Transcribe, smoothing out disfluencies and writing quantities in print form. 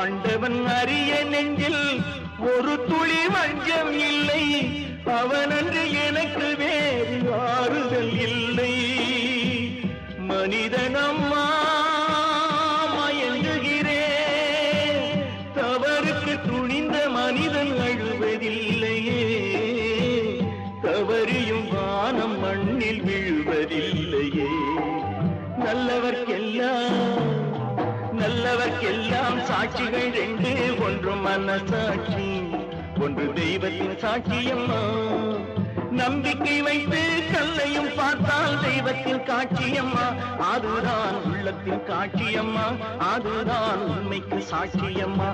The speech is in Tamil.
ஆண்டவன் அரிய நெஞ்சில் ஒரு துளி வஞ்சம் இல்லை, அவனன்று எனக்கு வேறு ஆறுதல் இல்லை. மனிதனம்மா மயங்குகிறேன், தவறுக்கு துணிந்த மனிதன் அழுவதில்லையே, தவறியும் வானம் மண்ணில் விழுவதில்லையே. நல்லவர்க்கெல்லாம் சாட்சிகள் ரெண்டு, ஒன்று மனசாட்சி, ஒன்று தெய்வத்தின் சாட்சியம்மா. நம்பிக்கை வைத்து கல்லையும் பார்த்தால் தெய்வத்தின் காட்சியம்மா, அதுதான் உள்ளத்தின் காட்சியம்மா, அதுதான் உண்மைக்கு சாட்சியம்மா.